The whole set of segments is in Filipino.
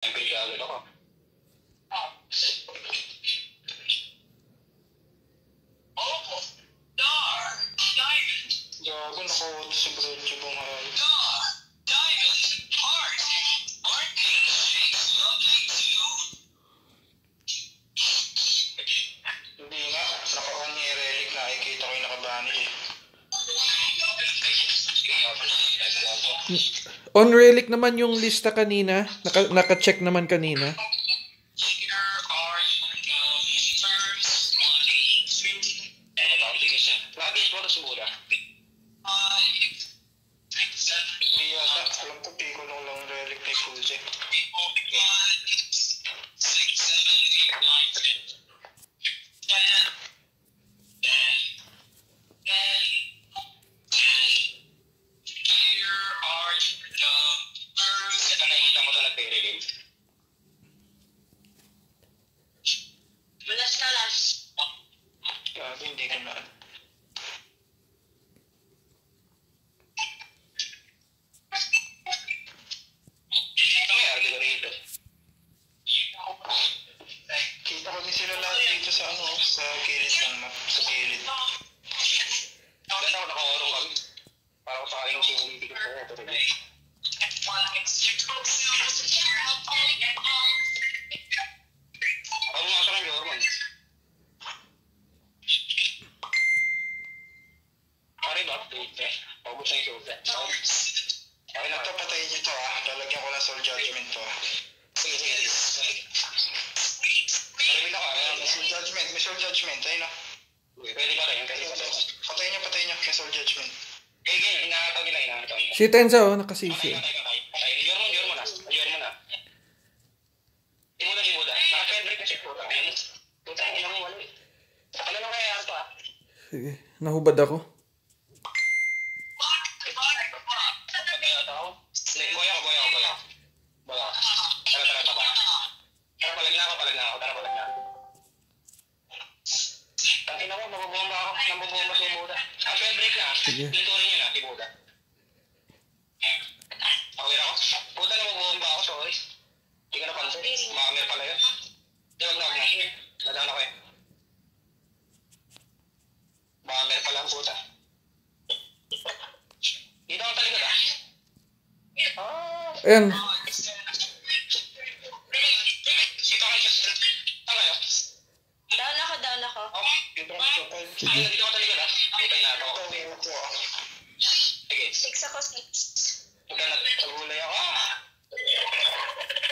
Nagkagagod ako. Gago, naka-auto si Bredjo Bunghay. Hindi nga, naka-on ni Relic, nakikita ko yung nakabani eh. On Relic naman yung lista kanina. Naka-check naman kanina. Nakabis mo na si Buda. Hindi yata, alam ko piko nung lang Relic ni Kulze. Gago, hindi ko na. Kita ko din sila lahat dito sa ano, sa gilid ng map, sa gilid. Ganda ako, naka-orong kami. Parang sa aking sinulibig ko ito rin. Ako nga sa ng Jorman. Pare ba? Paubos na ito. Okay na, ito patayin nyo ito ah. Lalagyan ko na soul judgment to ah. Sige, sige. Marami na ka, may soul judgment, ayun ah. Pwede ba tayo? Patayin nyo, may soul judgment. Eh, ganyan, inaataw nila. Si Tenza oh, nakasisi. Jormo na. Si Buda. Naka-pendrive na si Buda. Buda, hindi naman wala eh. Ano na kaya ito ah? Sige, nahubad ako. Boya. Tara, palag na ako. Tangina ko, nabubomba si Buda. Ang pendrive na. Sige. Dito rin yun ah, si Buda. Okay na ako? Buda, nabubomba ako, sorry. Hindi ka napansin. Makamir pala yun. Wag na. Nadaan ako eh. Makamir pala ang Buda. Dito ako talikod ah. Ayan. Down ako. Dito ako talikod ah. Utay na ako. Sige. 6 ako, 6. Huwag ka nagulay ako ah.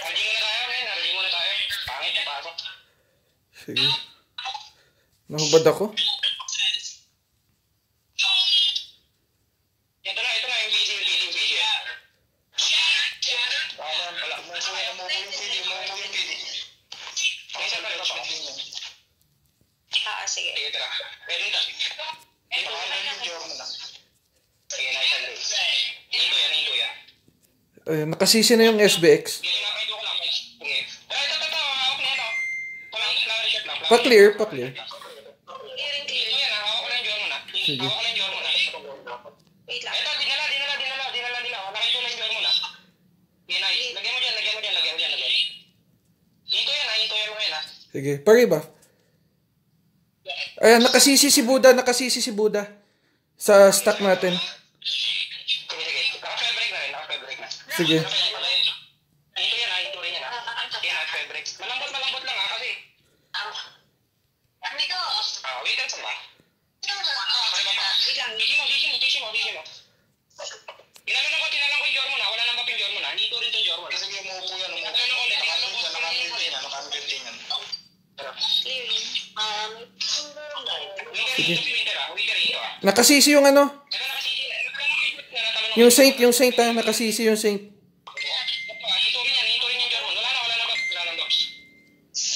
Hardy muna tayo. Pangit na pasok. Sige. Nahubad ako. Ito na yung video. Mo yung PD. Pakisa ka rin pa. Sige. Sige, tara. Pwede na. Pakalan yung Jormo na. Sige, na isang day. Hinto yan. Ayan, nakasisi na yung SBX. Dito na, pwede ko lang. Sige. Ito. Hawak na yan o. Reset lang. Pa-clear. Ito yan, hawak ko lang yung Jormo na. Sige. Wait lang. Ito, dinala. Nakita ko lang yung Jormo na. Yan na, lagyan mo dyan. Hinto yan mo yan ha. Sige, pari ba? Ayan, nakasisi si Buda. Sa stock natin. Sige. Naka-fabric na. Sige. Hinto rin yan ha. Naka-fabric. Malambot lang ha, kasi. Weekend sa ba? Wait lang. Tissue mo. Tinalang ko yung Jormo na. Wala nang paping Jormo na. Hinto rin itong Jormo na. Sige, umuupo yan. Naka-15 yan. Tara. Clearing. Sige. Weekend ha. Nakasisi yung ano. Yung Saint ha. Nakasisi yung Saint. Hinto rin yung Jormo. Wala nang box.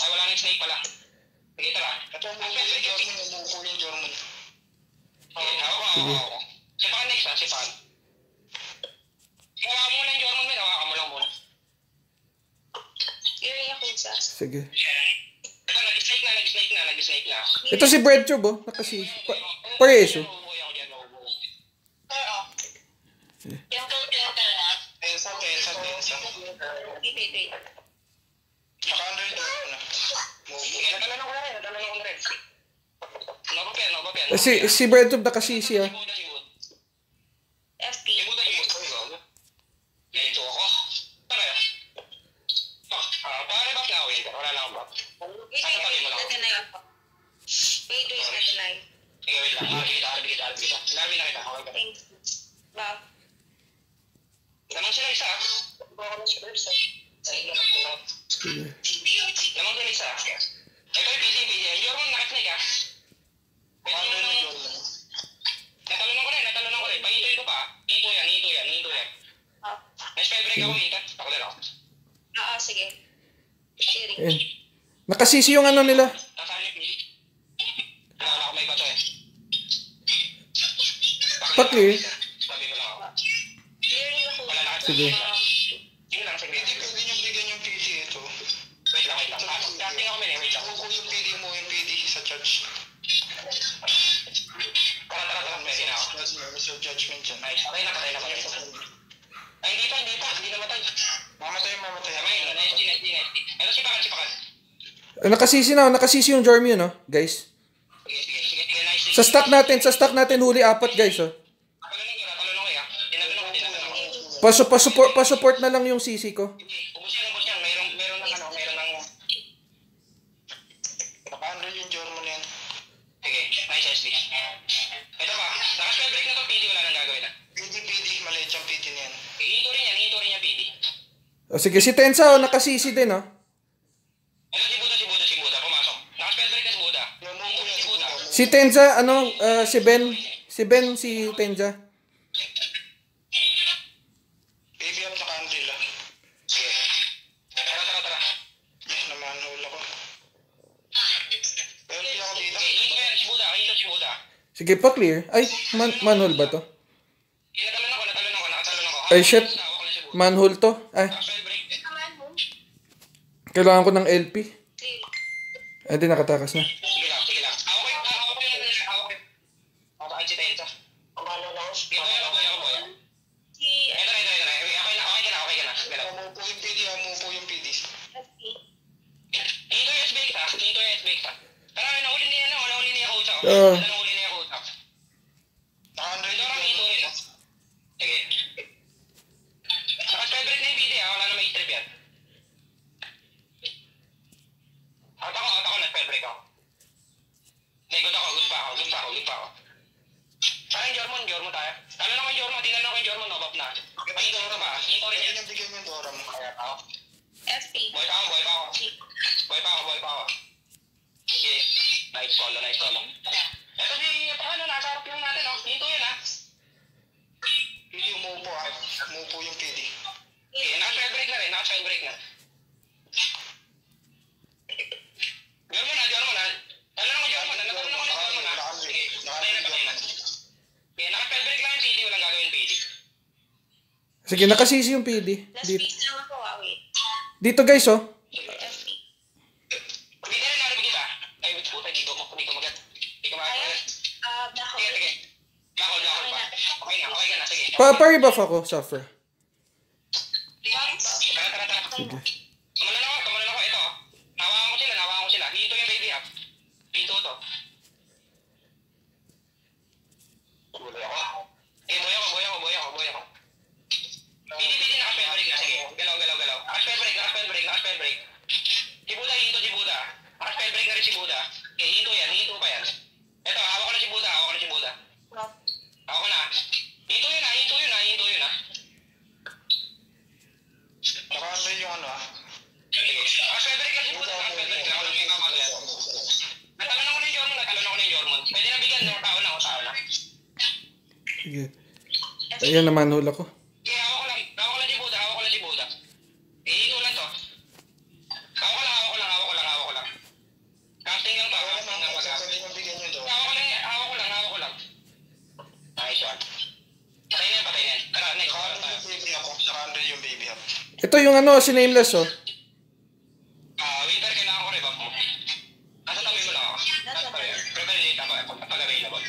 Ay, wala nang snake pala. Sige, tara. Ito ang umuupo yung Jormo. Ako. Sipakan next ha, sipakan. Hawakan mo lang yung Jormo, hawakan mo lang muna. Clearing ako isa. Sige. Ito, nag-snake na. Ito si Breadtube oh. Nakasisi. Pareso. Yung total na. Tensa. Wait. Si Breadtube nakasisi ah. FP. Ganito ako. Pare ba na wait? Wala lang ba? Wait, na-deny ako. Wait, na-deny. Sige, wait lang. Harap kita. Sinabi na kita. Okay ka. Thanks. Ba? Lamang sila isa. Baka na siya first. Sige. Lamang sila isa. Ito yung PD. Yung Jorman, nakikinig ah. Pwede mo nang... Natalunan ko rin. Pahitoy ko pa. Hito yan. Next 5 break ako, Mika. Ako na lang. Sige. Sharing. Ayan. Nakasisi yung ano nila. Nasaan yung PD? Wala ako may bato eh. Pa-clear. Sabi ko lang ako. Clearing ako. Wala lahat. Sige. Sige lang, sige. Pwede nyo bigyan yung PD ito. Wait lang. Dating ako wait lang. Kung yung PD mo, yung PD sa church. Tara, pwede na ako. Mr. Judgment yan. Nice. Patay na. Ay, hindi pa. Hindi namatay. Mamatay. Hindi. Ito si Pakan. Nakasisi yung Jormy no, guys. Sige, nice. Sa stock natin huli 4 guys oh. Talunong ko ya. Tinanong ko. Pa-support na lang yung CC ko. Ubus yan. Meron ng... Naka-under yung Jorman yan. Sige, nice SD. Ito pa, naka-spell break na to, PD, wala nang gagawin na. PD, maliit yung PD niyan. Hito rin yan, PD. Sige, si Tensa nakasisi din oh. Ito si Buda, pumasok. Naka-spell break na si Buda. Si Buda. Si Tenza si Ben, si Tenza. Baby up sa country lang. Sige. Tara. Naman, hula ko. Pero hindi ako dito. Si Buda. Sige pa clear. Ay, manhole ba to? Natalon ako. Ay shit. Manhole to. Ay, Naka-spell break. kailangan ko ng LP. Clear. Ay, di nakatakas na. Sige lang. Hawak ko yung Hawak si Tensa. Kumalo lang. Boy. Si Ito. Okay ka na. Galaw. Umupo yung PD. FP. Hito yung SBX ha. Tara, nahuli niya coach ako. Ah. Nahuli niya coach ako. Ito lang hito rin. Sige. Naka-spell break na yung PD ha. Wala na may strip yan. Out ako. Na-spell break ako. Good pa ako. Parang Jorman tayo. Talo na ko yung Jorman. Tinanong ko yung Jorman. Nobap na. Ay, Dora ba? Hito rin yan. Bigyan mo yung Dora mo. Kaya ako. FP. Boy pa ako. Okay. Nice follow. Ito nasa harap lang natin, oh. Dito yun, ah. PD umuupo, ah. Umuupo yung PD. Okay, naka-spell break na. Jorman, ah. Alam mo, Jorman, ah. Sige, patay na. Okay, naka-spell break lang yung PD, walang gagawin PD. Sige, nakasisi yung PD. Last Dito, piece lang ako, wait. dito guys oh. FP. Hindi na rin narinig kita. Ay, wait, puta, hindi ko magat. Hindi ko magat. Nako. Sige. Lakol pa. Okay na, sige. Pa-rebuff ako, suffer. Tara. Tumalan ako. Ito. Nawakan ko sila. Dito yung baby up. Dito to. Buloy ako. Boy ako. Hindi naka-spell break na. Sige. Galaw. Naka-spell break. Si Buda. Naka-spell break na rin si Buda. Okay, hito pa yan. Ito, hawak ko na si Buda. Ako na. Hito yun ah. Naka-spell yung ano ah. Sige. Naka-spell break lang si Buda. Naka-spell break lang. Walang yung kamalo yan. Natalan ako ng Jorman. Pwede na bigyan. Tao na. Sige. Ayan naman hula ko. Okay, hawak ko lang si Buda. Hito lang to. Hawak ko lang. Casting lang to. Hawak ko lang. Nice one. Patay na yan. Tara, next. Yung baby up. Ito yung si Nameless oh. Winter, kailangan ko rebuff mo. Nasa tabi mo lang ako. Prepare date ako pag available.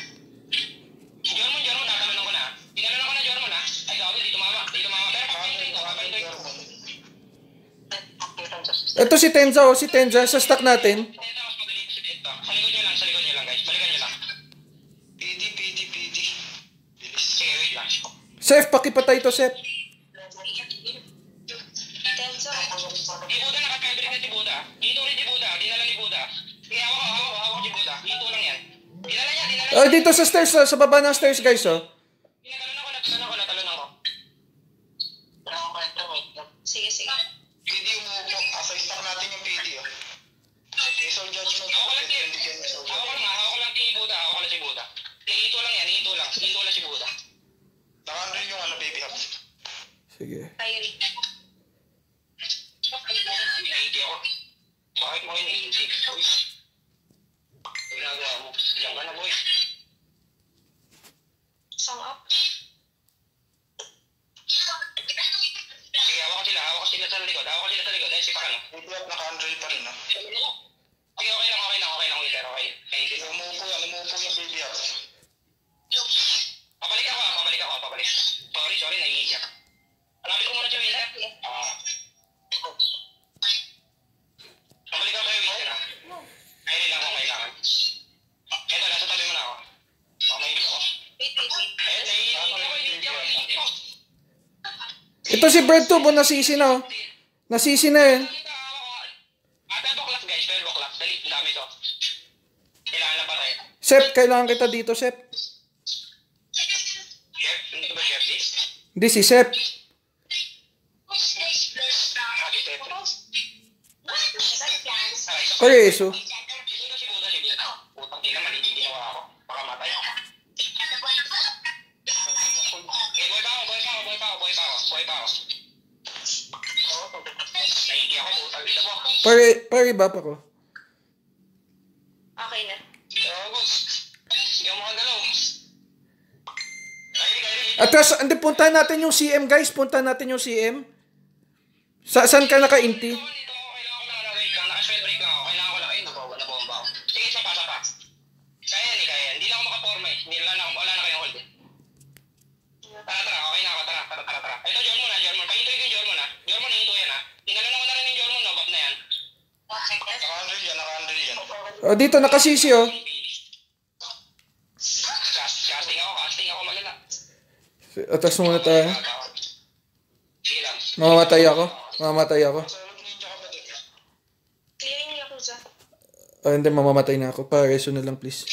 Jorman, tatanong ko na. Tinanong ko na Jorman ha. Ay, gawin, di tumama. Pero papintoy ko. Ito si Tenza sa stock natin. Mas madali ito si dito. Sa likod nyo lang guys. Balikan nyo lang. Sef, pakipatay to, Sef. Tenso. Di Buda, naka-fabric na si Buda. Dito rin si Buda, dinala ni Buda. Sige, hawak si Buda. Dito lang yan. Dinala niya. Dito sa stairs, sa baba ng stairs, guys, oh. Natalon ako. Sige. PD umuupo. Asa-stack natin yung PD, oh. May soul judgment. Hawak ko lang si Buda. Hito lang yan, hito lang si Buda. Naka rin yung baby hub. Sige. Ayun. Naiti ako. Bakit mo yung naiti? Uy. Ginagawa mo. Diyan ka na, boy. Song up. Sige, hawak ko sila sa likod. Dahil sipa ka na. Baby hub, naka-unreal pa rin, ha? Sige, okay lang, Wheeler, okay. Umuupo yung baby hub. Pabalik. Sorry, naiiyak. Hanapin ko muna si Wheeler. Pabalik ako kay Wheeler, ha? Ayun lang ako kailangan. Eto, nasa tabi mo na ako. Maybe ako. Wait. Ayun, naiiyak ako. Ito si Bird Tube, nasisi na, oh. Nasisi na yan. 12 o'clock, guys. 12 o'clock. Dali, dami to. Kailangan na ba tayo? Sep, kailangan kita dito, Sep. Chef? Hindi ba chef this? Hindi si Sep. Kaya Yeso. Putang ina, mali yung ginawa ako. Baka matay ako. Boy pa ako. Naiki ako, putang ina mo. Pare ba pa ko? Okay na. Sige mo kagalaw. Atras, hindi, puntahan natin yung CM, guys. Puntahan natin yung CM. Saan ka naka-inti? Dito, nakasisi, oh. Casting ako malala. Atras muna tayo. Sige lang. Mamamatay ako. Clearing niya ko sa. Hindi, mamamatay na ako. Reso na lang, please. Ito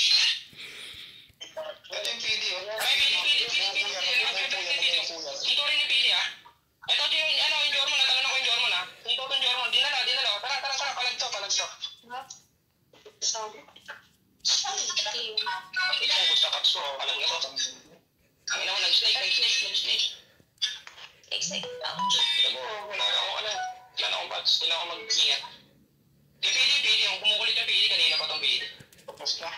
yung PD, oh. Ay, dito rin yung PD, ha? Ito yung Jormo na. Talon ako yung Jormo na. Dito yung Jormo. Dinala. Tara. Palagso. Song. Team. Ito, gusto ka. So, alam mo ito. Ang ina mo, nag-snake. Excited. Wala akong bags. Wala akong mag-ingat. Yung PD. Yung kumukulit yung PD. Kanina pa itong PD. Tapos na.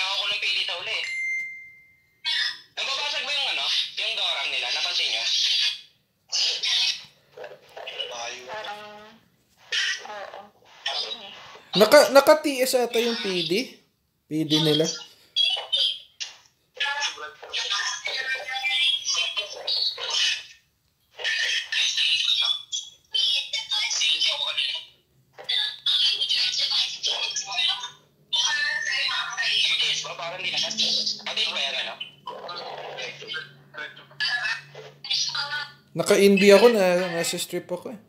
Ako ng PD sa uli. Nababasag ba yung dorang nila? Napansin nyo? Parang, oo. Naka-TS ata yung PD. PD nila. Parang di na. Pati ba yan, ano? Naka-indie ako na nasa strip ako, eh.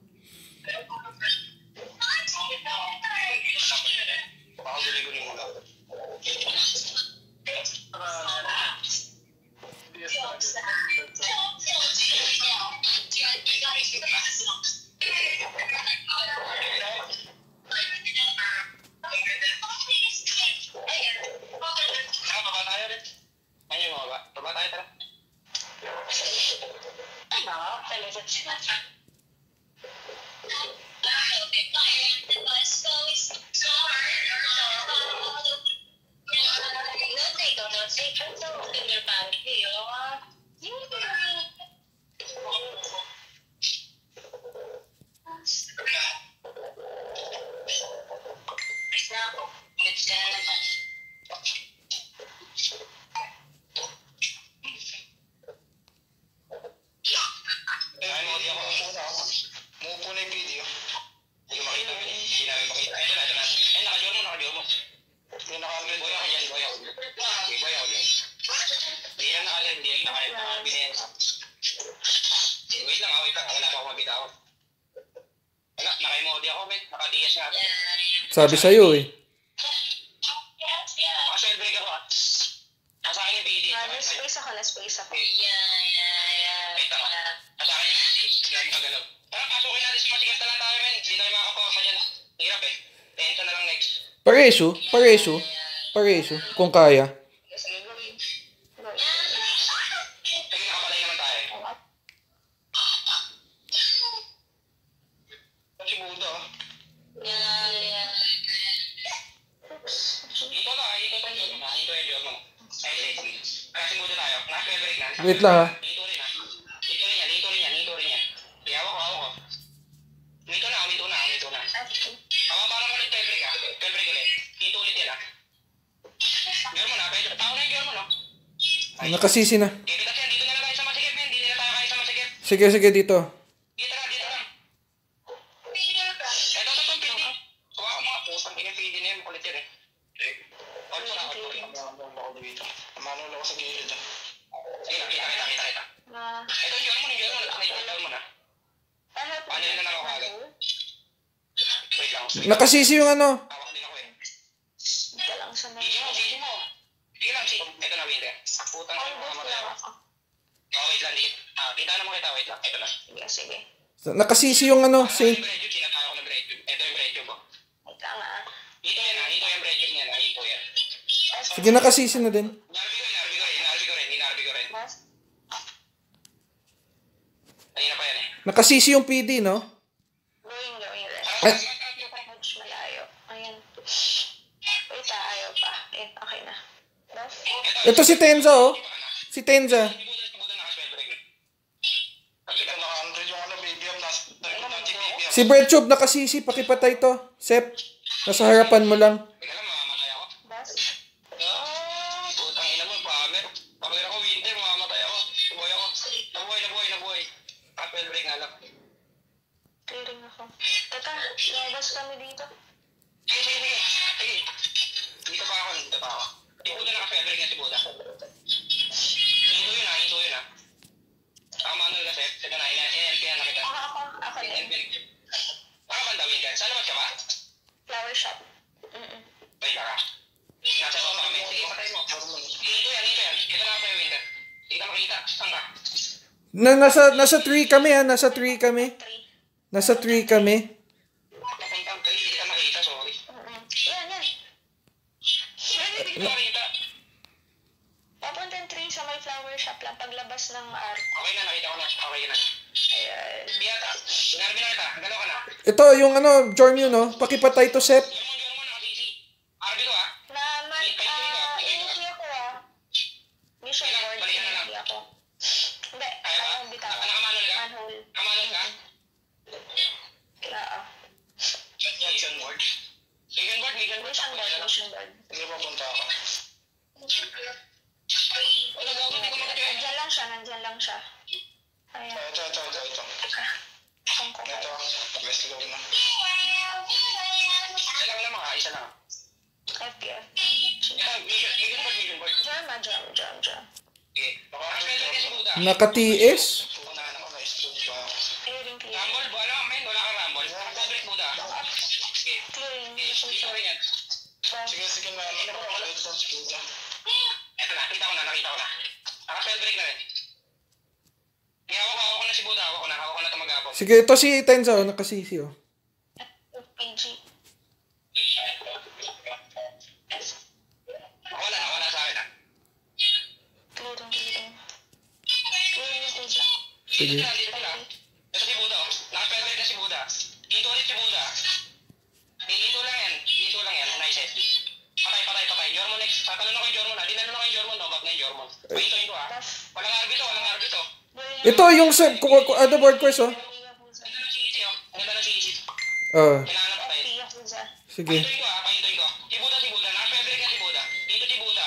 Baka guli-guli mo lang. Baba tayo rin. Ayun yung baba. Baba tayo, tara. Wala pa ako mabitaw. Wala, naka-emoji ako, men. Naka-DS nga. Sabi sa'yo eh. Kasi break ako. Nasa akin yung PD. Na-space ako, na-space ako. Wait ako. Nasa akin yung PD. Hindi namin magalaw. Tara, pasukin natin sa masigat na lang tayo, men. Hindi tayo makakapawasa dyan. Hirap eh. Tension na lang next. Pareso. Kung kaya. Sige, gawin. Sige, nakapalay naman tayo. Si Buda, ah. Ito na, ito yung Jorman. Ito yung Jorman. Ay, sige. Si Buda tayo. Naka-12 break na. Wait lang ha. Dito rin ah. Dito rin yan. Hawak ko. Dito na. Pababa lang ulit 12 break ah. 12 break ulit. Dito ulit yan ah. Jorman ah. Tao na yung Jorman oh. Nakasisi na. Dito na dito na lang tayo sa masigit men. Dito na tayo kayo sa masigit. Sige dito. Dito na. Ito pindi. Kuha ko mga putang ina pindi na yan. Makulit yan eh. All for ako. Manolo ako sa gilid ah. Sige na, kita. Ito yung Jorman ah. Paano yun na lang ako agad? Wait lang. Nakasisi yung ano. Hawak din ako eh. Dito lang sa Sige mo. Sige lang. Ito na, Winter. Putang ina mga matay ako. Oh, wait lang. Kita naman kita. Wait lang. Ito na. Sige. Nakasisi yung ano. Ito yung bread tube. Sinataya ko ng bread tube. Ito yung bread tube. Wait lang ah. Dito yan ah. Dito yung bread tube niya. Dito yan. Sige, nakasisi na din. Inarbi ko rin. Boss? Kanina pa yan eh. Nakasisi yung PD, no? Gawin rin. Ay. Medyo malayo. Ayan. Wait ayaw pa. Okay na. Boss? Ito si Tenza, oh. Si Tenza. Kasi kung naka-100 yung ano, baby up, nasa baby up. Si Breadtube nakasisi. Pakipatay to. Sep. Nasa harapan mo lang. Teka lang, mamamatay ako. Boss? Putang ina mo, pamer. Pakira ko, Winter, mamamatay ako. Nabuhay ako. Nabuhay. Apple break nga lang. Clearing ako. Teka, labas kami dito. Sige. Dito pa ako. Si Buda naka-apple break nga si Buda. Hinto yun ah. Manual kasi. Teka na, NLP na nakita. Ako din. Nakabandawin ka. Saan naman ka ba? Flower shop. Wait ka. Nasa baba kami. Sige, patay mo. Hinto yan. Ito na ako yung Winter. Hindi ka makita. Saan ka? Nasa 3 kami, ha. Nasa 3 kami. Papuntang kayo. Hindi ka makita. Sorry. Yan. Hindi ka makita. Papuntang 3 sa may flower shop lang. Paglabas ng arc. Okay na. Nakita ko na. Okay na. Ayan. Biyata. Sinarbi na kita. Galaw ka na. Ito, yung ano, Jormio, no? Pakipatay to, Sep. Jormon nakasisi. Arbi to ah. Initi ako ah. Mission board. Initi ako. Hindi. Bitaw. Nakamanol ka? Manhole. Nakamanol ka? Oo. Mission board. Mission board. Mission board. Hindi pa punta ako. Nandyan lang siya. Ayan. Ito. Saan ko kayo? West low na. Isa lang isa lang. FPF. Mission board. Jam. Sige. Nakapwede ka si Buda. Naka-TS. Punahan ako na istud pa. Clearing. Rumble, wala ka men. Wala ka rumble. Public Buda. Sige. Clearing. Dito rin yan. Sige na. Ito na. Nakita ko na. Naka-spell break na rin. Hawak ko na si Buda. Hawak ko na ito mag-abot. Sige, ito si Tenza, oh. Nakasisi, oh. PG. Wala sa akin ah. Clearing. Clearing yung page lang. Sige. Dito lang. Ito si Buda oh. Naka-spell break na si Buda. Dito ulit si Buda. Dito lang yan. Nice. Patay. Jormon next. Tatalon ako yung Jormon ah. Dinalo na ko yung Jormon. Back na yung Jormon. Pahintuin ko ah. Walang arbito. Ito, yung Sep. Other board course, oh. Ganda ng CEC. Oh. Kailangan patay. Sige. Pahintuin ko. Si Buda. Naka-spell break na si Buda. Dito si Buda.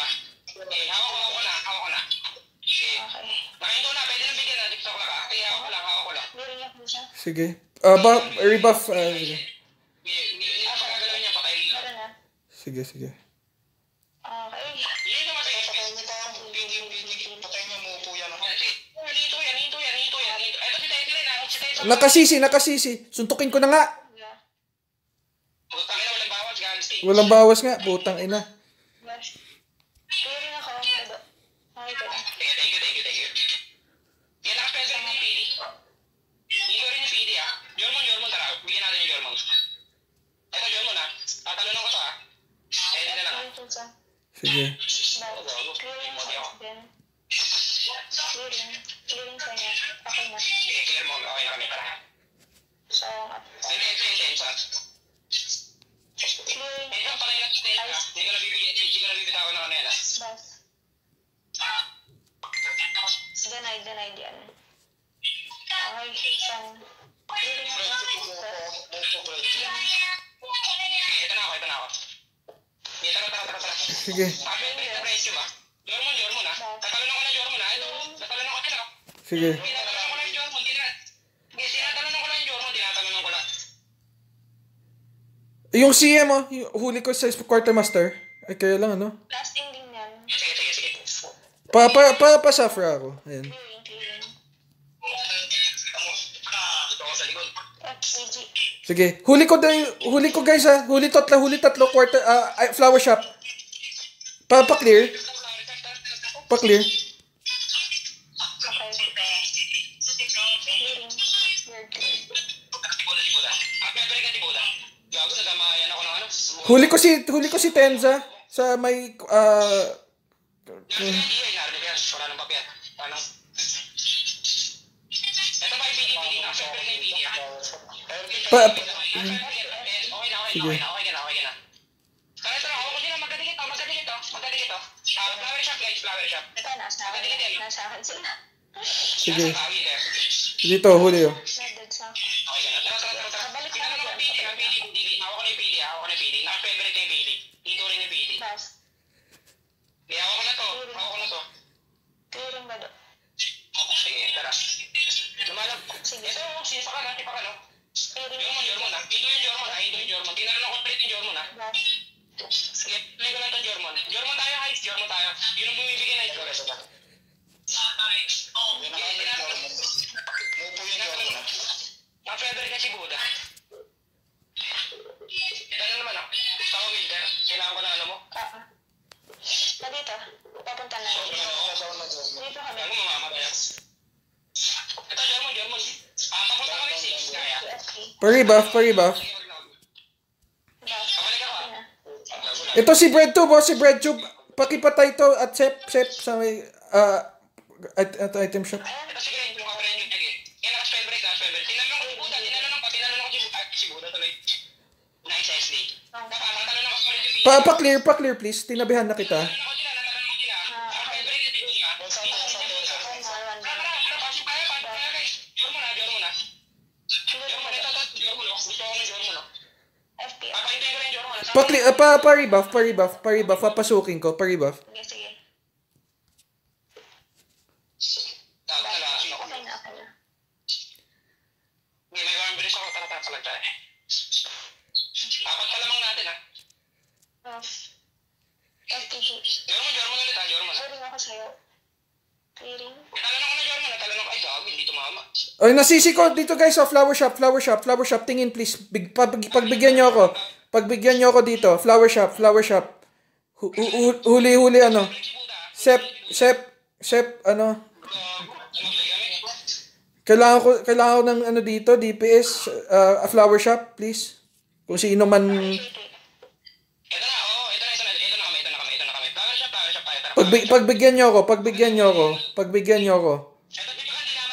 Okay, hawak ko na. Okay. Okay. Nakahinto na. Pwede nang bigyan na. TikTok na ka. Okay, hawak ko lang. Clearing ako siya. Sige. Rebuff. Sige. Hindi ko siya gagalawin niya. Patayin nila. Meron na. Sige. Okay. Hindi naman sa Patayin niya, muupo yan. Hinto yan. Ito si Tenza rin ah. Si Tenza Nakasisi. Suntukin ko na nga. Yeah. Putang ina, walang bawas, gangsti. Walang bawas nga. Putang ina. Yes. Clearing ako. Bado. Okay ka na. Thank you. Yan, nakaspell ka ng PD. Hindi ko rin yung PD, ah. Jormon, tara. Bigyan natin yung Jormon. Ito, Jormon, ah. Tatalunan ko to, ah. Pwede na lang, ah. Sige. Clearing ako. Then, clearing sa niya. Okay na. Okay, clear mo. Okay na kami, tara. So, Intense, ah. clearing. Ito, panay na tense, ah. Hindi ko nabibitawan ng ano yan, ah. Bas. Denied yan. Okay, so, clearing ako. Ito na ako. Tara. Sige. Presyo ba? Jormon, ah. Tatalunan ko na Jormon, ah. Ito, tatalunan ko na. Sige. Tinatalunan ko lang yung Jormon, tinatalunan ko lang. Yung CM, oh. Yung huli ko sa quartermaster. Ay, kaya lang, ano? Lasting din yan. Sige. Pa-suffer ako. Ayan. Clearing. Ito ako sa likod. FCG. Sige. Huli ko guys, ha. Huli tatlo, quarter, flower shop. Pa-clear. Pa-clear. Okay. Clearing. Weird. Tiboda. Pwede ka Tiboda. Gago, nadamayan ako ng ano. Huli ko si Tenza sa may Narinig yan. Wala nang papel. Paano? Ito ba yung PD? Naka-pwede ka yung PD, ah. Okay na. Kaya ito na, ako sila, magkadikit to. Flower shop. Ito, nasa akin sila. Sige. Nasa tawid, eh. Dito, huli, oh. Nandun sa ako. Okay na. Tara. Balik Tingnan tayo mo ng dyan. PD. Hawak ko na yung PD. Naka-favorite na yung PD. Dito rin yung PD. Bas. Kaya hawak ko na to. Clearing ba do? Sige, tara. Lumalap. Sige. Ito, sipa ka no? Clearing. Jormon, ah. Ito yung Jormon. Tinanong ko ulit yung Jormon, ah. Bas. Sige, tuloy ko lang itong Jormon. Jormon tayo. Yun ang bumibigay na ito. Naka-feather ka si Buda. Ito na naman, ah. Tao Wilder. Kailangan ko na ano mo. Dito. Papunta na. Dito kami. Ano mamamatay, ah. Ito, Jormon. Papunta kami 6. Kaya. USP. Pa-rebuff. Sige, wag na. Bas. Pabalik ako, Okay ah. na. Ito si Breadtube, oh. Si Breadtube. Pakipatay to at Sep sa may item shop. Ayan. Ito sige, yung mga friend yung sige. Yan, naka-spell break. Tinanong ko si Buda si Buda tuloy. Nice SD. Natanong ako ulit yung video. Pa-clear please. Tinabihan na kita. Natanong ko sila. Naka-spell break na si Buda. Tara, pasok tayo, guys. Jormon, ah. Gusto ko ng Jormon, oh. FP. Papahintayin ko rin yung Jormon, ah. Pa-rebuff. Papasukin ko. Pa-rebuff. Sige. Tawag na lang. Okay na. May bilis ako. Tara, palag tayo. Apat pa lamang natin, ah. FTG. Jormon ulit, ah. Jormon. Clearing ako sa'yo. Clearing. Natalon ako na Jormon. Ay, dami. Hindi tumama. Ay, nasisi ko. Dito guys, oh. Flower shop. Tingin please. Pagbigyan nyo ako dito. Flower shop. Huli, ano. Sep, ano. Kailangan ko ng ano dito, DPS, flower shop, please. Kung sino man. Ito na kami. Flower shop tayo. Tara. Pagbigyan nyo ako. Ito,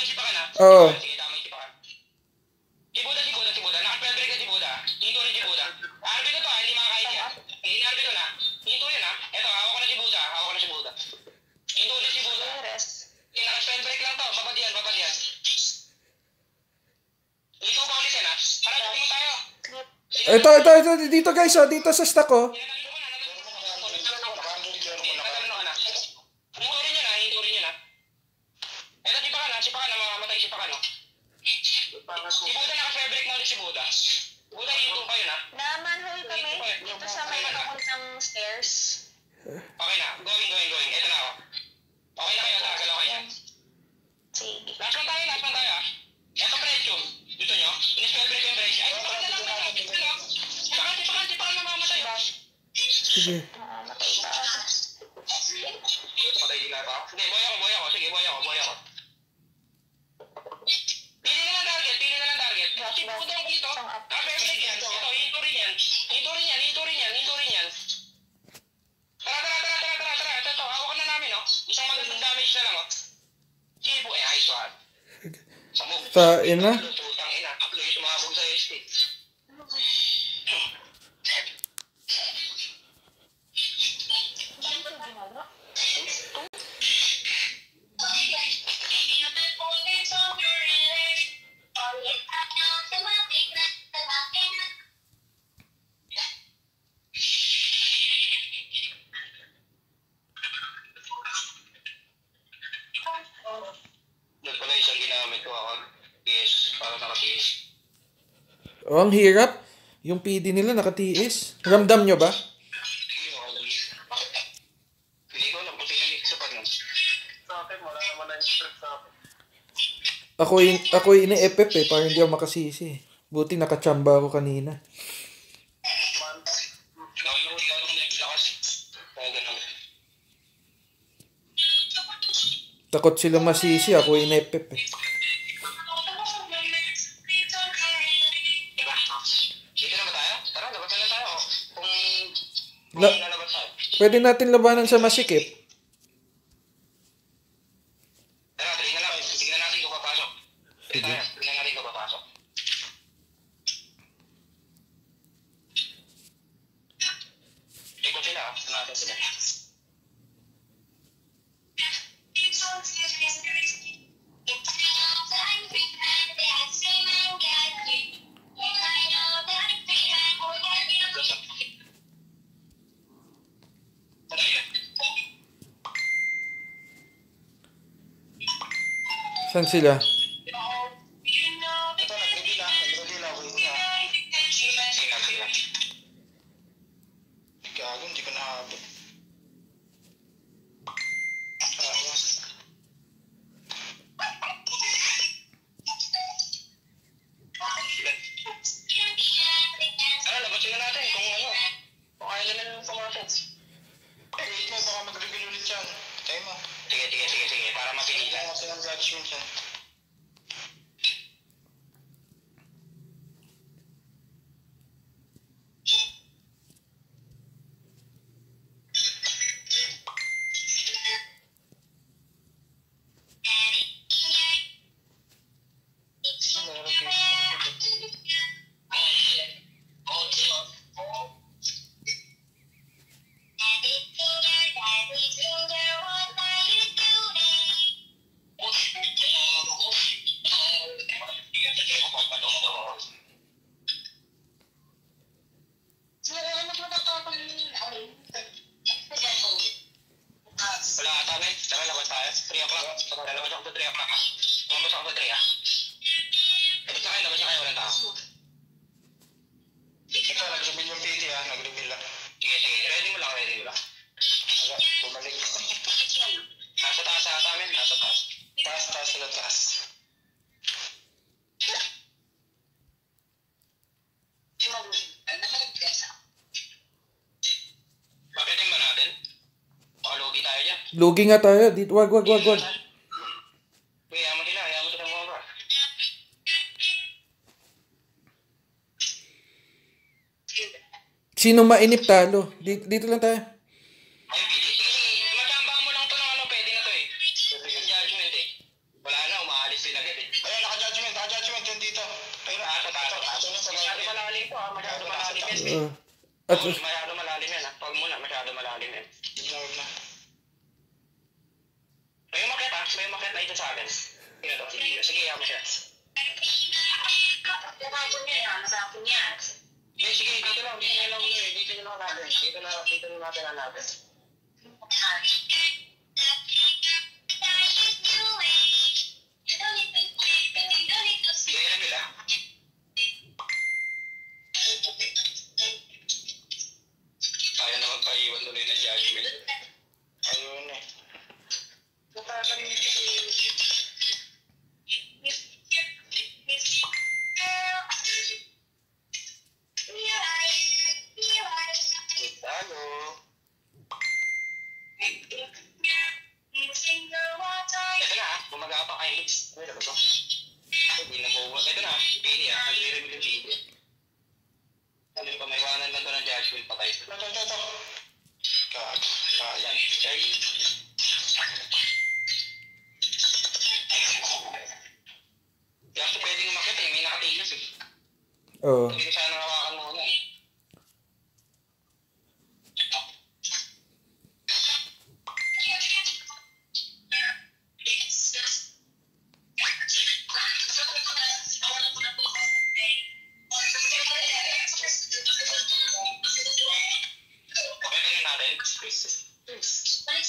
sipakan, ah. Oo. Sige, tama yung sipakan. Sibuda. Naka-feather ka Sibuda. Hinto rin Sibuda. RB ko to, ah. Hindi makakait yan. In-RB ko na. Hinto yun, ah. Ito, hawak ko na Sibuda. Hinto ulit Sibuda. Rest. Naka-spell break lang to. Babad yan. Hinto ba ulit yan, ah? Para, mo tayo. Ito, dito guys, oh. Dito sa stock, oh. Hinto rin yun, ah. Ito, sipakan na. Mamamatay sipakan, no? Sibuda, naka-fabric na ulit Sibuda. Buda, hinto kayo na. Na-manhole kami dito sa may papuntang stairs. Okay na. Going. Ito na ako. Okay na kayo. Galaw kayo. Sige. Last one tayo, ah. Ito, Precious. Sige. Matay ba ako? Patay din na ako. Hindi, boy ako. Sige, boy ako. Pili na ng target. Kasi putang dito. Perfect yan. Ito, hinto rin yan. Tara. Ito, hawakan na namin, oh. Isang magandang damage na lang, oh. Sige po, ayos one. Tain na. Putang ina. Ako yung sumabog sa SP. Doon pala isang ginamit ko ako. Yes, para nakatiis. Oh, ang hirap. Yung PD nila nakatiis. Ramdam nyo ba? Hindi ko lang, buti yung sa pag sa akin, wala naman na yung stress sa akin. Ako ini-FF eh, para hindi ako makasisi. Buti nakachamba ako kanina. Takot sila masisi, ako ini-FF eh. Dito na ba tayo? Tara, labas na tayo. Kung lalabas tayo. Pwede natin labanan sa masikip. Tara, tingnan na lang. Tingnan natin kung papasok. Tingnan natin kung papasok. Ikot sila, natin sila. Saan sila? Ito, nag-reveal ako. Sige. Gago, hindi ko nahabot. Tara, labasin na natin kung ano. Kung ayaw na nila pumasok. Wait mo, baka mag-reveal ulit yan. Tayo mo. Sige. Para mapilitan. Natin ang judgment yan. Wala ata, men. Tara, labas tayo. 3 o'clock. Lalabas ako sa 3 o'clock. Lumabas ako sa 3, ah. Labas na kayo. Walang tao. Ito, nag-reveal yung PD, ah. Nag-reveal lang. Sige. Ready mo lang. Wala, bumalik. Nasa taas ata, men. Nasa taas. Taas. Bakit yung ba natin? Makalugi tayo dyan. Lugi nga tayo. Dito, wag. Uy, ayaw mo sila mga. Sino mainip talo? Dito lang tayo. Ay, sige. Matamba mo lang to ng ano, pwede na to eh. Judgment eh. Wala na, umaalis din agad eh. Ayun, naka-judgment yun dito. Ayun, sa taas. Masyado malalim po, masyado malalim yan. Masyado malalim yan, ha. Huwag muna, masyado malalim yan. Huwag na. May umakit na ito sa akin. Sige, yaman siya. Sige, dito lang natin. Dito na natin hanapin. Sige na nila. Kaya na magpaiwan tuloy ng judgment. Ayun eh. Hello. Oo. Hindi ko sana hawakan muna.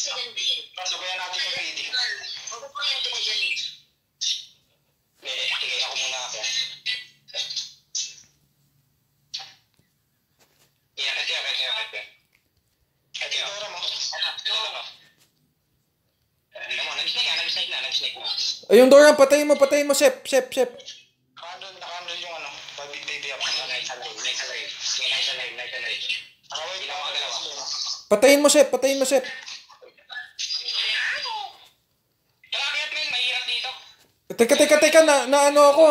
Okay natin. Sabayan natin yung PD. Hindi, tigay ako muna ako. Inakit. Ito yung oras mo. Ito mo. Nag-snake na. Ayun, Dora, patayin mo, Sep. Nakandol yung ano, baby up. Nice alive. Nakawait na mga dalawa. Patayin mo, Sep. Kaya men, mahirap dito. Teka, na ano ako?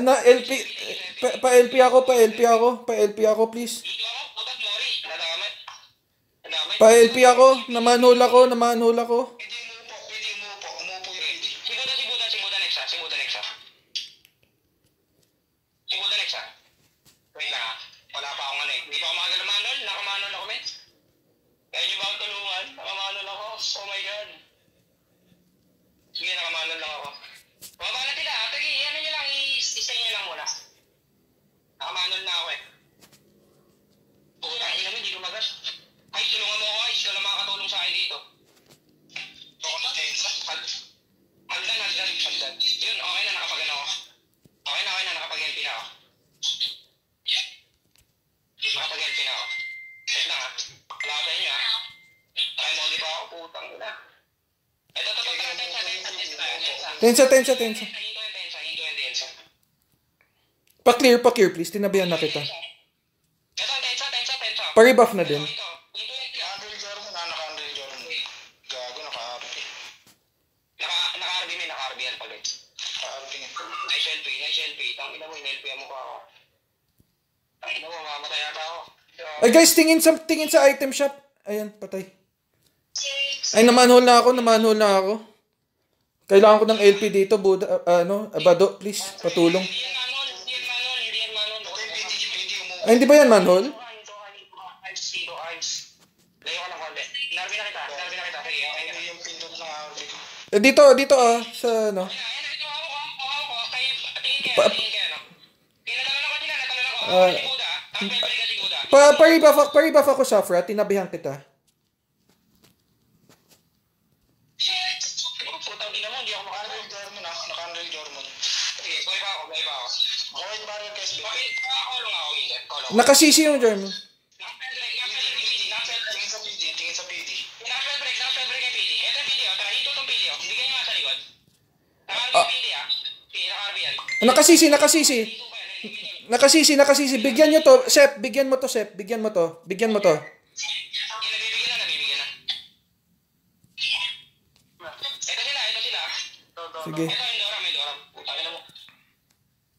Na LP, pa-LP ako, please. Dito ako, putang mori. Nadamay. Pa-LP ako, namanhole ako. Pwede umupo yung PD. Si Buda next ha. Wait lang ha. Wala pa akong ano eh. Hindi pa ako makagalamanol. Nakamanol ako men. Kaya nyo ba akong tulungan? Nakamanol ako. Oh my god. Sige, nakamanol lang ako. Baba na sila. Sige, ano nyo lang. I-stay nyo lang muna. Nakamanol na ako eh. Putang ina mo, hindi lumagas. Ay, tulungan mo ako guys. Wala makakatulong sa akin dito. Ako na tensa. Hagdan. Yun, okay na nakapag-ano ako. Okay na nakapag-NP na ako. Nakapag-NP na ako. Wait lang ha. Wala ko sa inyo ha. Try mo di pa ako, putang ina. Ito, tensa. Tensa. Hinto yung tensa. Pa-clear, please. Tinabihan na kita. Ito, tensa. Pa-rebuff na din. Ito. Naka-Android Jordan. Naka-Android Jordan. Gago, naka-RP. Naka-RB may naka-RB yan pala. Naka-RB nga. Nice LP. Tangina mo, in-LP mo pa ako. Tangina mo, mamatay ata ako. Ay guys, tingin sa item shop. Ayan, patay. Ay, namanhole na ako. Kailangan ko ng LP dito, Buda, Abado, please, patulong. Hindi yan manol. Ay, hindi ba yan manhole? Ice. Layo ka ng konti. Narbi na kita. Sige, okay na. Yung pindot ng RB ko. Dito, sa ano. Ayan, ito ako. Tingin kayo, no? Tinatalan ako sila, si Buda. Tapos pwede ka si Buda. Pa-rebuff ako, Safra, tinabihan kita. Putang ina mo, hindi ako naka-Android Jordan. Sige, buhay pa ako. White barrier ka SB. Okay, kolong ako, Wheeler. Nakasisi yung German. Tingin sa PD. Naka-spell break yung PD. Ito yung PD, tara, hito itong PD. Bigyan nyo nga sa likod. Naka-RB yung PD, Sige, naka-RB yan. Nakasisi. Bigyan nyo to. Sep, bigyan mo to. Nabibigyan na. Ito sila. Sige. Ito yung Dora, may Dora. Putang ina mo.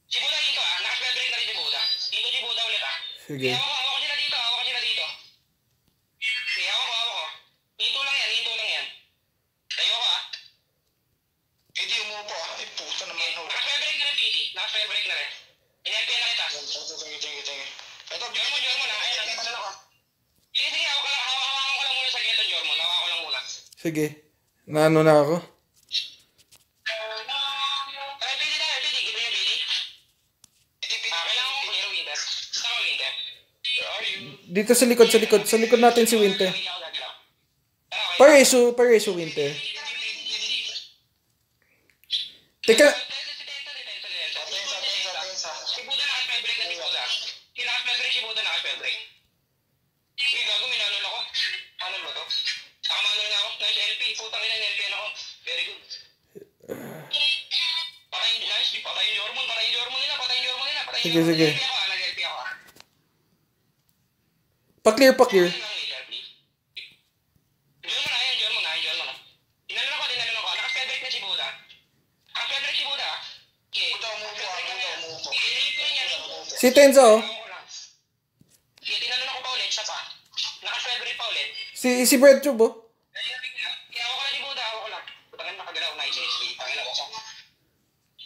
Si Buda dito naka-spell break na rin si Buda. Dito si Buda ulit Sige. Hawak ko sila dito. Sige, hawak ko. Hinto lang yan. Tayo ko Hindi umupo Ay, puta naman. Naka-spell break na rin, PD. In-LP na kita. Sige. Ito, Jormon ha. Ayun, nagpapalan ako. Sige, hawakan ko lang muna sa ghetto, Jormon. Hawakan ko lang muna. Sige. Naano na ako. Ay, PD tayo, PD. Gito niyo, PD. Kailangan ko clear Winter. Saan ko Winter? Where are you? Dito sa likod natin si Winter. Pareso Winter. Teka, Si Buda naka-spell break na si Buda. Si Buda naka-spell break. Uy, gago, minanol ako. Anol ba to? Nakamanol nga ako. Nice LP. Putang ina, LP ako. Very good. Patayin Jormon nila. Sige. Nag-LP ako. pa-clear. Jormon na. Dinalo ko. Naka-spell break na si Buda. Okay. Buda, umupo. Si Tenza, oh. Sige, tinanong ako pa ulit, siya pa. Naka-spell break pa ulit. Si Breadtube, oh. Kaya ako lang si Buda, Putangin nakagalaw, nice HP. Tangin ako siya.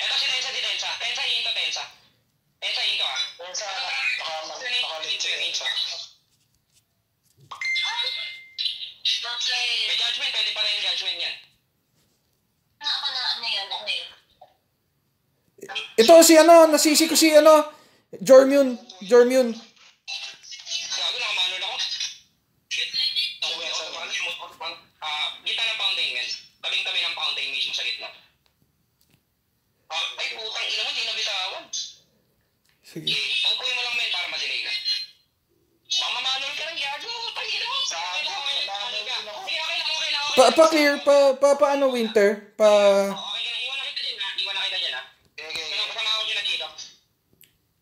Ito si Tensa. Tensa, hinto. Tensa, hinto Naka-late siya. May judgment, pwede pala yung judgment niyan. Ito si ano, nasisi ko si ano, Jormune. Gago, nakamanol ako. Gitna ng fountain, men. Tabing-tabi ng fountain mismo sa gitna. Ay, putang ina mo, hindi nabitawan. Sige. Paupuin mo lang, men, para madelay na. Mamamanol ka ng gago, pag-ina mo. Pa-clear, pa-ano, Winter? Okay, iwan na kita dyan, ha? Iwan na kita dyan, ha? Kasama ako dyan na dito.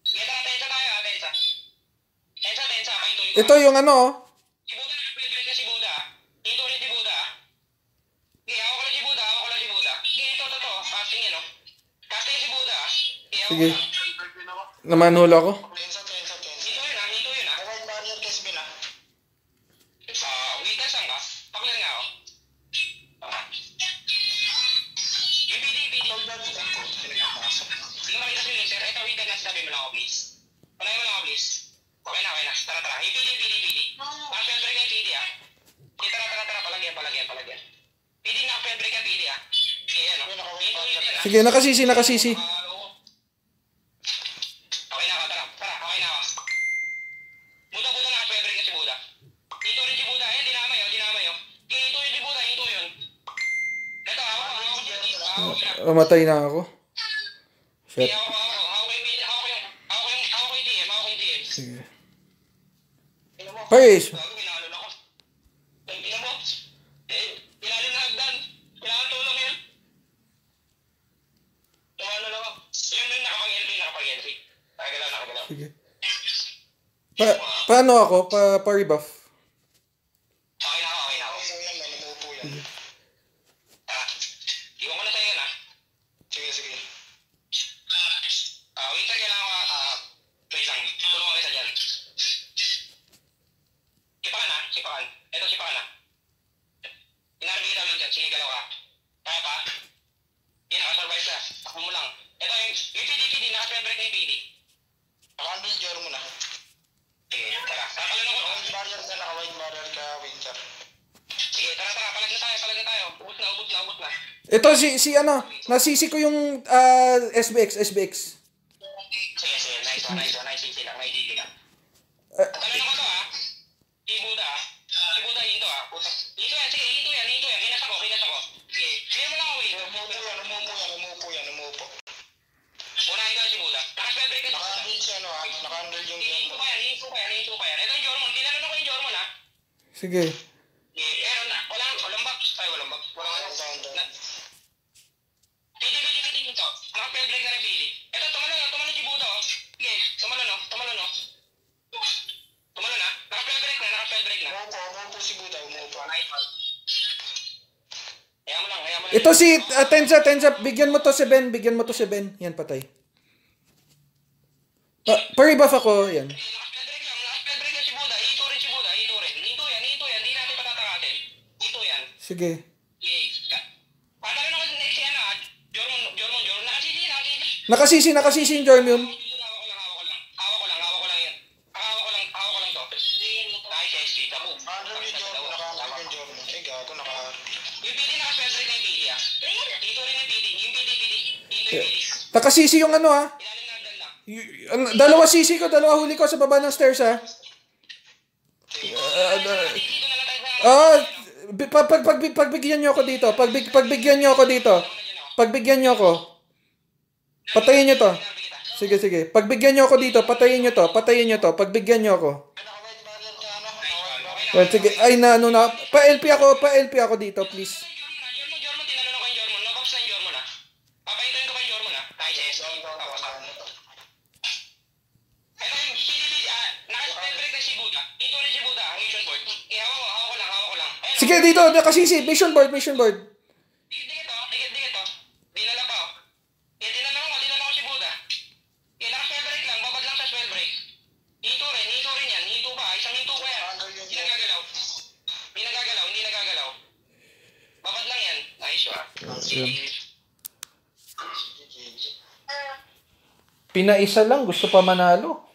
Sige, tara, tensa tayo, ha, tensa. Tensa, pahintuin ko. Ito yung ano, Si Buda, nag-break ka si Buda, ha? Hinto rin si Buda, ha? Sige, hawak ko lang si Buda. Sige, ito, casting yan, no? Casting si Buda, ha? Sige. Namanhol ako. Hinto yun, ha? Avoid barrier case bin, ha? Weakness lang ba? Paklan nga, oh. Yung PD. Sige, makita si Winter. Ito, weakness, sabi mo lang ako, please. Panayin mo lang ako, please. Okay na. Tara. Yung PD. Naka-spell break yung PD, ha? Sige, tara. Palagyan. PD, naka-spell break yung PD, ha? Sige, ano? Sige, nakasisi. Okay na ako, tara. Okay na ako. Buda, naka-spell break yung si Buda. Hinto rin si Buda. Ayan, dinamay, oh. Hinto yun si Buda, hinto yun. Ito, hawak siya. Mamatay na ako. Shit. Hawak yung TM. Sige. Paris. Gago, minalon ako. Tingnan mo. Ilalim na hagdan. Kailangan tulong yun. Tumalon ako. Yun, nakapag-LP. Nakagalaw. Sige. Paano ako? Pa-rebuff? Okay na ako. Umuupo yan. Iwan ko na sa'yo yan, ha? Sige. Winter, kailangan ko, wait lang. Tulungan kita dyan. Sipakan. Ito, sipakan, ha? Inarbi kita, Winter. Sige, galaw ka. Kaya pa? Yan, nakasurvive ka. Takbo mo lang. Ito, yung PD, naka-spell break na yung PD. Naka-handle jar mo na. Sige, tara. Nakapalan ako. Naka-white barrier ka, Winter. Sige, tara. Palag na tayo. Ubus na. Ito si ano, nasisi ko yung SBX. Sige. Nice one. Easy lang. Tanong ko to, ha? Si Buda, hinto, ha? Hinto yan. Kinas ako. Sige, clear mo lang ako, Win. Umuupo yan. Unahin ko na si Buda. Naka-spell break na si Buda. Naka-handle yung Jormon. Hinto ka yan. Ito yung Jormon. Tinanong ko yung Jormon, ha? Sige. Pero walang box. Walang PD hinto. Naka-spell break na rin PD. Ito, tumalon si Buda, oh. Sige, tumalon, oh. Tumalon, ha? Naka-spell break na. Umuupo si Buda. Nice one. Hayaan mo lang. Ito si Tensa, bigyan mo to si Ben. Yan, patay. Pa-rebuff ako, yan. Naka-spell break na si Buda. Hinto rin. Hinto yan. Hindi natin patatakatin. Hinto yan. Sige. Patalan ako si ano, Jormon. Nakasisi. Nakasisi yung Jormune. Hawak ko lang yan. Hawak ko lang to. Nice, SG. Tabo. Yung PD naka-spell break na yung PD, ha? Hinto rin yung PD. Yung PD. Nakasisi yung ano, ha? Ilalim na hagdan lang. Dalawa huli ko sa baba ng stairs, ha? Dito na lang tayo sa... Pagbigyan nyo ako dito. Pagbigyan nyo ako. Patayin nyo to. Sige. Pagbigyan nyo ako dito. Patayin nyo to. Pagbigyan nyo ako. Well, sige. Ay, Pa-LP ako dito, please. Jormon, tinanong ko yung Jormon. No box na yung Jormon, ha? Papahintuin ko pa yung Jormon, ha? Nice, ito yung PDB, naka-spell break na si Buda. Hinto rin si Buda, mission board. Hawak ko lang. Sige, dito. Nakasisi. Mission board. Dikit to. Dinala pa, oh. Dinala ko si Buda. Naka-spell break lang, babad lang sa spell break. Hinto rin yan. Hinto pa, isang hinto pa yan. Hindi nagagalaw. Babad lang yan. Nice, ha? Pinaisa lang. Gusto pa manalo.